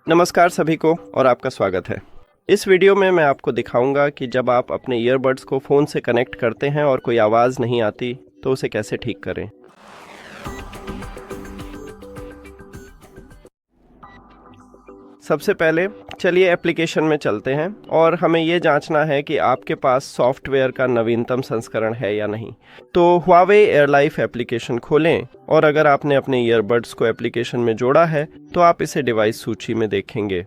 नमस्कार सभी को और आपका स्वागत है। इस वीडियो में मैं आपको दिखाऊंगा कि जब आप अपने ईयरबड्स को फ़ोन से कनेक्ट करते हैं और कोई आवाज़ नहीं आती तो उसे कैसे ठीक करें। सबसे पहले चलिए एप्लीकेशन में चलते हैं और हमें ये जांचना है कि आपके पास सॉफ्टवेयर का नवीनतम संस्करण है या नहीं। तो Huawei एयरलाइफ एप्लीकेशन खोलें और अगर आपने अपने ईयरबड्स को एप्लीकेशन में जोड़ा है तो आप इसे डिवाइस सूची में देखेंगे।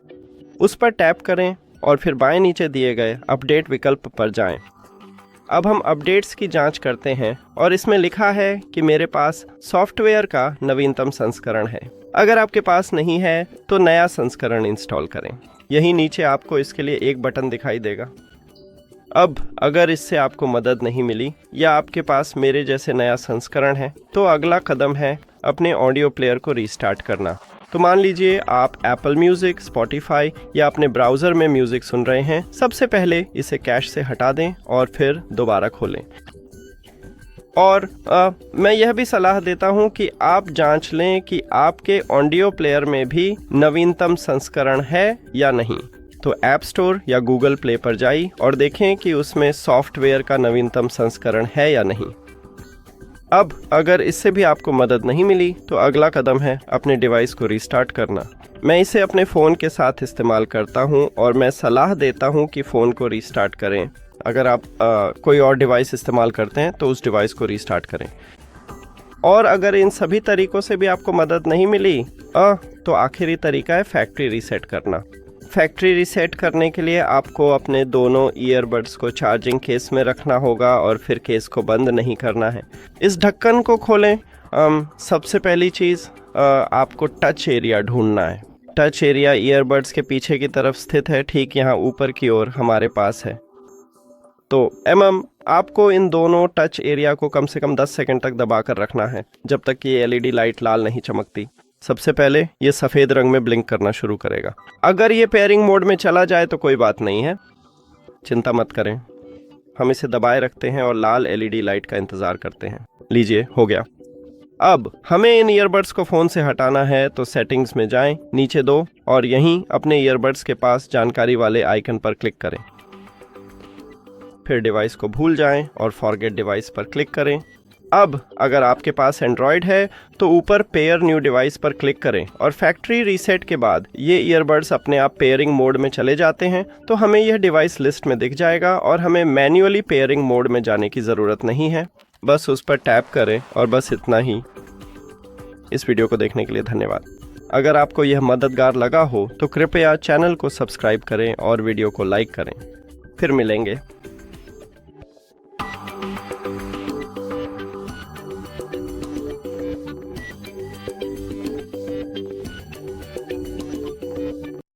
उस पर टैप करें और फिर बाएं नीचे दिए गए अपडेट विकल्प पर जाएं। अब हम अपडेट्स की जांच करते हैं और इसमें लिखा है कि मेरे पास सॉफ्टवेयर का नवीनतम संस्करण है। अगर आपके पास नहीं है तो नया संस्करण इंस्टॉल करें। यहीं नीचे आपको इसके लिए एक बटन दिखाई देगा। अब अगर इससे आपको मदद नहीं मिली या आपके पास मेरे जैसे नया संस्करण है तो अगला कदम है अपने ऑडियो प्लेयर को रीस्टार्ट करना। तो मान लीजिए आप एप्पल म्यूज़िक, स्पॉटिफाई या अपने ब्राउज़र में म्यूज़िक सुन रहे हैं। सबसे पहले इसे कैश से हटा दें और फिर दोबारा खोलें। और मैं यह भी सलाह देता हूं कि आप जांच लें कि आपके ऑडियो प्लेयर में भी नवीनतम संस्करण है या नहीं। तो ऐप स्टोर या गूगल प्ले पर जाइए और देखें कि उसमें सॉफ्टवेयर का नवीनतम संस्करण है या नहीं। अब अगर इससे भी आपको मदद नहीं मिली तो अगला कदम है अपने डिवाइस को रीस्टार्ट करना। मैं इसे अपने फ़ोन के साथ इस्तेमाल करता हूं और मैं सलाह देता हूं कि फ़ोन को रीस्टार्ट करें। अगर आप कोई और डिवाइस इस्तेमाल करते हैं तो उस डिवाइस को रीस्टार्ट करें। और अगर इन सभी तरीकों से भी आपको मदद नहीं मिली तो आखिरी तरीका है फैक्ट्री रीसेट करना। फैक्ट्री रीसेट करने के लिए आपको अपने दोनों ईयरबड्स को चार्जिंग केस में रखना होगा और फिर केस को बंद नहीं करना है। इस ढक्कन को खोलें। सबसे पहली चीज़ आपको टच एरिया ढूंढना है। टच एरिया ईयरबड्स के पीछे की तरफ स्थित है, ठीक यहाँ ऊपर की ओर हमारे पास है। तो आपको इन दोनों टच एरिया को कम से कम 10 सेकंड तक दबा कर रखना है जब तक कि ये एलईडी लाइट लाल नहीं चमकती। सबसे पहले ये सफ़ेद रंग में ब्लिंक करना शुरू करेगा। अगर ये पेयरिंग मोड में चला जाए तो कोई बात नहीं है, चिंता मत करें। हम इसे दबाए रखते हैं और लाल एलईडी लाइट का इंतज़ार करते हैं। लीजिए, हो गया। अब हमें इन ईयरबड्स को फ़ोन से हटाना है तो सेटिंग्स में जाएं, नीचे दो और यहीं अपने ईयरबड्स के पास जानकारी वाले आइकन पर क्लिक करें। फिर डिवाइस को भूल जाएं और फॉरगेट डिवाइस पर क्लिक करें। अब अगर आपके पास एंड्रॉयड है तो ऊपर पेयर न्यू डिवाइस पर क्लिक करें और फैक्ट्री रीसेट के बाद ये ईयरबड्स अपने आप पेयरिंग मोड में चले जाते हैं। तो हमें यह डिवाइस लिस्ट में दिख जाएगा और हमें मैन्युअली पेयरिंग मोड में जाने की ज़रूरत नहीं है। बस उस पर टैप करें और बस इतना ही। इस वीडियो को देखने के लिए धन्यवाद। अगर आपको यह मददगार लगा हो तो कृपया चैनल को सब्सक्राइब करें और वीडियो को लाइक करें। फिर मिलेंगे।